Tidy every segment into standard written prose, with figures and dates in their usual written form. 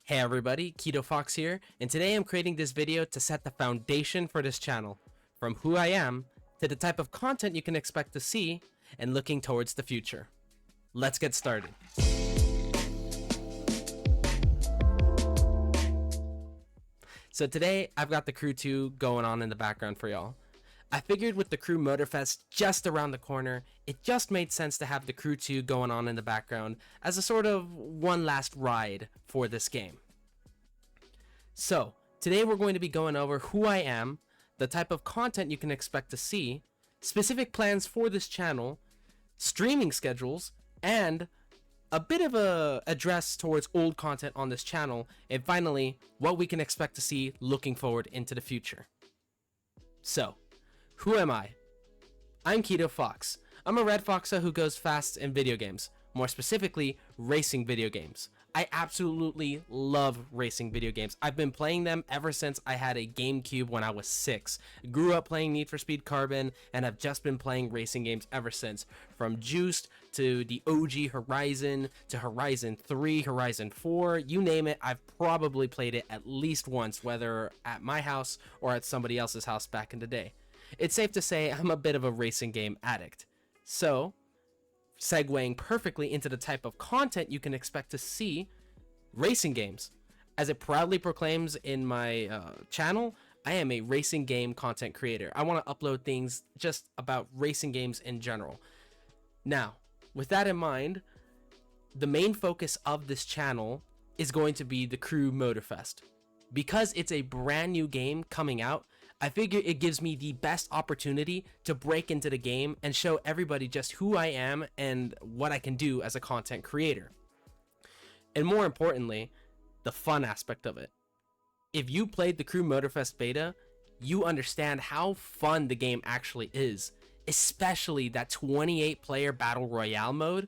Hey everybody, KitoFoxxo here, and today I'm creating this video to set the foundation for this channel, from who I am, to the type of content you can expect to see, and looking towards the future. Let's get started. So today, I've got the Crew 2 going on in the background for y'all. I figured with the Crew Motorfest just around the corner, it just made sense to have the Crew 2 going on in the background as a sort of one last ride for this game. So, today we're going to be going over who I am, the type of content you can expect to see, specific plans for this channel, streaming schedules, and a bit of a address towards old content on this channel, and finally, what we can expect to see looking forward into the future. So, who am I? I'm KitoFoxxo. I'm a red foxa who goes fast in video games, more specifically, racing video games. I absolutely love racing video games. I've been playing them ever since I had a GameCube when I was 6. Grew up playing Need for Speed Carbon, and I've just been playing racing games ever since. From Juiced to the OG Horizon to Horizon 3, Horizon 4, you name it, I've probably played it at least once, whether at my house or at somebody else's house back in the day. It's safe to say I'm a bit of a racing game addict. So, segueing perfectly into the type of content you can expect to see, racing games. As it proudly proclaims in my channel, I am a racing game content creator. I want to upload things just about racing games in general. Now, with that in mind, the main focus of this channel is going to be the Crew Motorfest. Because it's a brand new game coming out, I figure it gives me the best opportunity to break into the game and show everybody just who I am and what I can do as a content creator. And more importantly, the fun aspect of it. If you played the Crew Motorfest beta, you understand how fun the game actually is, especially that 28-player Battle Royale mode.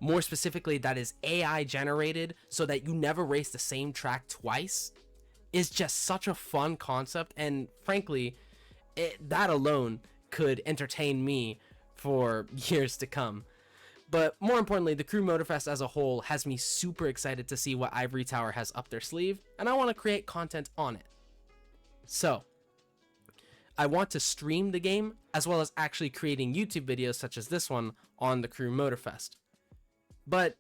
More specifically, that is AI generated so that you never race the same track twice. Is just such a fun concept, and frankly, that alone could entertain me for years to come. But more importantly, the Crew Motorfest as a whole has me super excited to see what Ivory Tower has up their sleeve, and I want to create content on it. So, I want to stream the game, as well as actually creating YouTube videos such as this one on the Crew Motorfest. But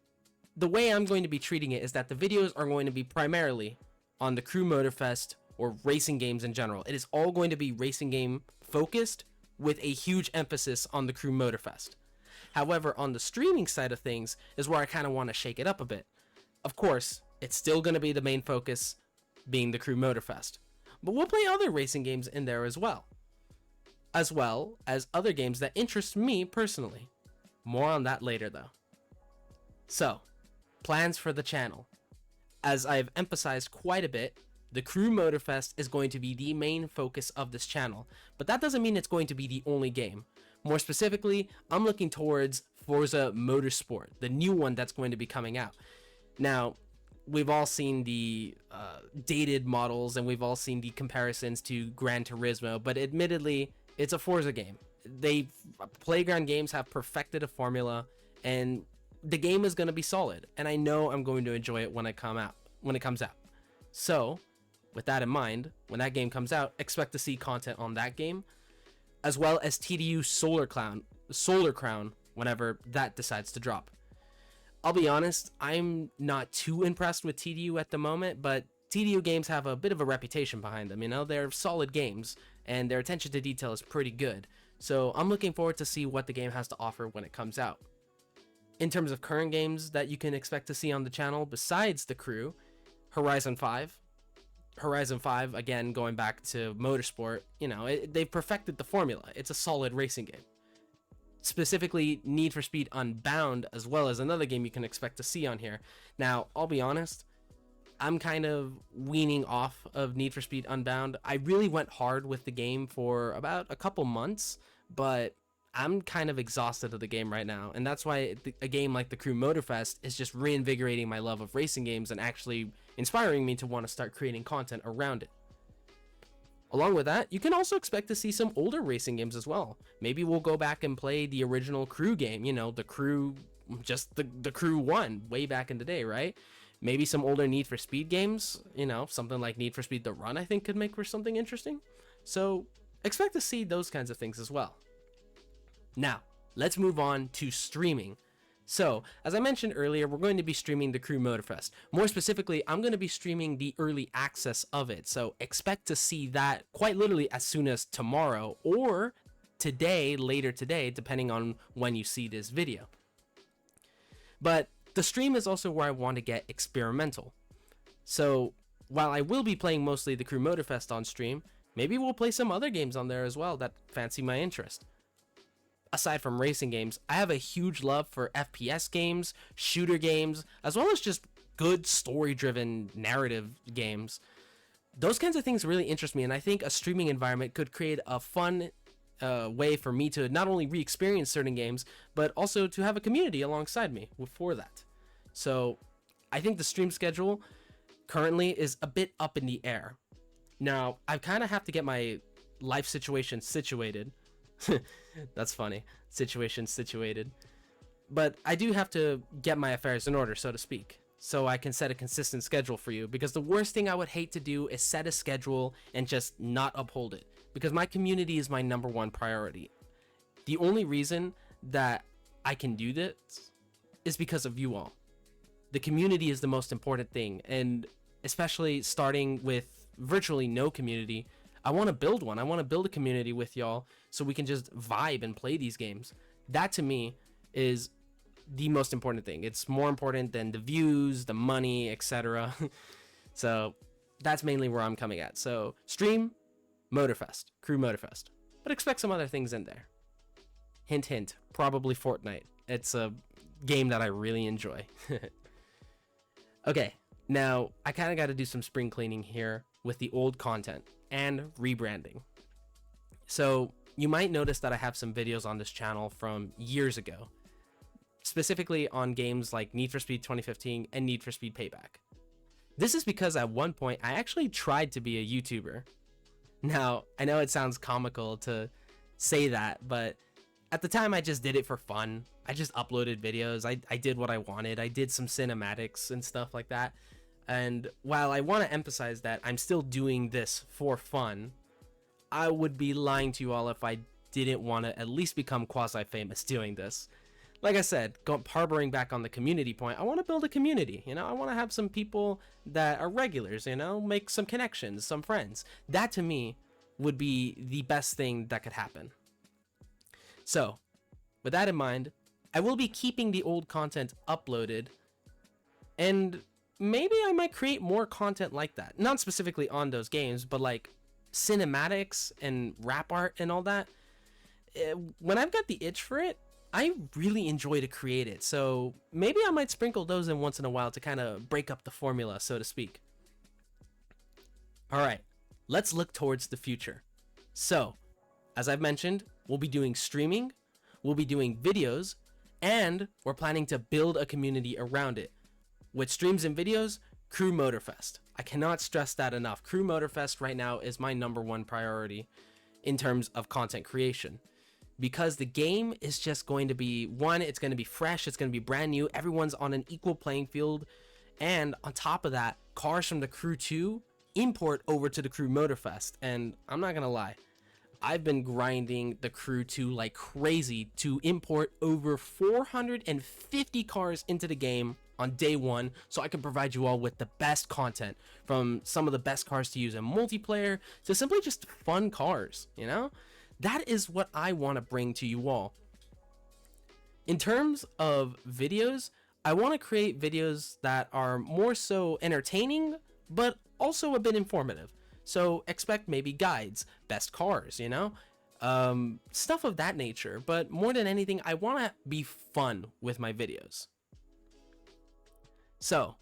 the way I'm going to be treating it is that the videos are going to be primarily on the Crew Motorfest or racing games in general. It is all going to be racing game focused with a huge emphasis on the Crew Motorfest. However, on the streaming side of things is where I kind of want to shake it up a bit. Of course, it's still going to be the main focus being the Crew Motorfest, but we'll play other racing games in there as well as other games that interest me personally. More on that later though. So, plans for the channel. As I've emphasized quite a bit, the Crew Motorfest is going to be the main focus of this channel, but that doesn't mean it's going to be the only game. More specifically, I'm looking towards Forza Motorsport, the new one that's going to be coming out. Now, we've all seen the dated models and we've all seen the comparisons to Gran Turismo, but admittedly, it's a Forza game. Playground Games have perfected a formula, and the game is going to be solid, and I know I'm going to enjoy it when it comes out. So, with that in mind, when that game comes out, expect to see content on that game, as well as TDU Solar Crown whenever that decides to drop. I'll be honest, I'm not too impressed with TDU at the moment, but TDU games have a bit of a reputation behind them. You know, they're solid games, and their attention to detail is pretty good. So I'm looking forward to see what the game has to offer when it comes out. In terms of current games that you can expect to see on the channel besides the Crew, Horizon 5, again, going back to Motorsport, you know, they've perfected the formula. It's a solid racing game. Specifically, Need for Speed Unbound, as well as another game you can expect to see on here. Now, I'll be honest, I'm kind of weaning off of Need for Speed Unbound. I really went hard with the game for about a couple months, but I'm kind of exhausted of the game right now, and that's why a game like the Crew Motorfest is just reinvigorating my love of racing games and actually inspiring me to want to start creating content around it. Along with that, you can also expect to see some older racing games as well. Maybe we'll go back and play the original Crew game, you know, the Crew, just the Crew 1 way back in the day, right? Maybe some older Need for Speed games, you know, something like Need for Speed The Run, I think could make for something interesting. So expect to see those kinds of things as well. Now, let's move on to streaming. So, as I mentioned earlier, we're going to be streaming the Crew Motorfest. More specifically, I'm going to be streaming the early access of it. So, expect to see that quite literally as soon as tomorrow or today, later today, depending on when you see this video. But the stream is also where I want to get experimental. So, while I will be playing mostly the Crew Motorfest on stream, maybe we'll play some other games on there as well that fancy my interest. Aside from racing games, I have a huge love for FPS games, shooter games, as well as just good story-driven narrative games. Those kinds of things really interest me, and I think a streaming environment could create a fun way for me to not only re-experience certain games, but also to have a community alongside me for that. So I think the stream schedule currently is a bit up in the air. Now, I kind of have to get my life situation situated. That's funny. Situation situated. But I do have to get my affairs in order, so to speak, so I can set a consistent schedule for you, because the worst thing I would hate to do is set a schedule and just not uphold it, because my community is my number one priority. The only reason that I can do this is because of you all. The community is the most important thing, and especially starting with virtually no community, I want to build one. I want to build a community with y'all so we can just vibe and play these games. That to me is the most important thing. It's more important than the views, the money, etc. So that's mainly where I'm coming at. So stream, Motorfest, Crew Motorfest, but expect some other things in there. Hint, hint, probably Fortnite. It's a game that I really enjoy. Okay, now I kind of got to do some spring cleaning here with the old content and rebranding. So you might notice that I have some videos on this channel from years ago, specifically on games like Need for Speed 2015 and Need for Speed Payback. This is because at one point I actually tried to be a YouTuber. Now, I know it sounds comical to say that, but at the time I just did it for fun. I just uploaded videos. I did what I wanted. I did some cinematics and stuff like that. And while I want to emphasize that I'm still doing this for fun, I would be lying to you all if I didn't want to at least become quasi-famous doing this. Like I said, harboring back on the community point, I want to build a community, you know? I want to have some people that are regulars, you know? Make some connections, some friends. That to me would be the best thing that could happen. So, with that in mind, I will be keeping the old content uploaded, and maybe I might create more content like that. Not specifically on those games, but like cinematics and rap art and all that. When I've got the itch for it, I really enjoy to create it. So maybe I might sprinkle those in once in a while to kind of break up the formula, so to speak. All right, let's look towards the future. So, as I've mentioned, we'll be doing streaming, we'll be doing videos, and we're planning to build a community around it. With streams and videos, Crew Motorfest. I cannot stress that enough. Crew Motorfest right now is my number one priority in terms of content creation, because the game is just going to be, one, it's going to be fresh, it's going to be brand new, everyone's on an equal playing field, and on top of that, cars from the Crew 2 import over to the Crew Motorfest. And I'm not going to lie, I've been grinding the Crew 2 like crazy to import over 450 cars into the game on day one, so I can provide you all with the best content, from some of the best cars to use in multiplayer to simply just fun cars, you know? That is what I want to bring to you all. In terms of videos, I want to create videos that are more so entertaining, but also a bit informative. So expect maybe guides, best cars, you know? Stuff of that nature. But more than anything, I want to be fun with my videos. So,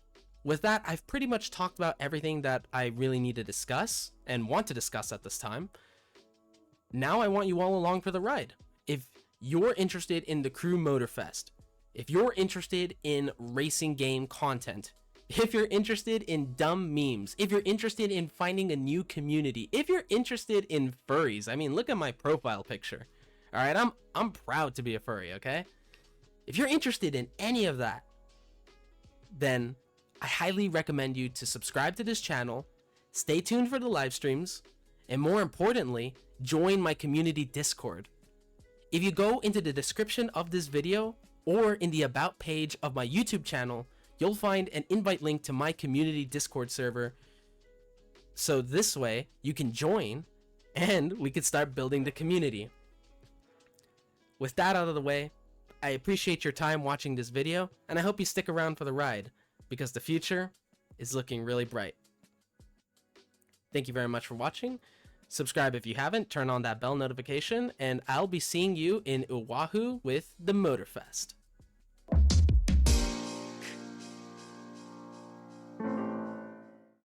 with that, I've pretty much talked about everything that I really need to discuss and want to discuss at this time. Now I want you all along for the ride. If you're interested in the Crew Motorfest, if you're interested in racing game content, if you're interested in dumb memes, if you're interested in finding a new community, if you're interested in furries, I mean, look at my profile picture. All right, I'm proud to be a furry, okay? If you're interested in any of that, then I highly recommend you to subscribe to this channel, stay tuned for the live streams, and more importantly, join my community Discord. If you go into the description of this video or in the about page of my YouTube channel, you'll find an invite link to my community Discord server. So this way you can join and we can start building the community. With that out of the way, I appreciate your time watching this video, and I hope you stick around for the ride, because the future is looking really bright. Thank you very much for watching. Subscribe if you haven't, turn on that bell notification, and I'll be seeing you in Oahu with the Motorfest.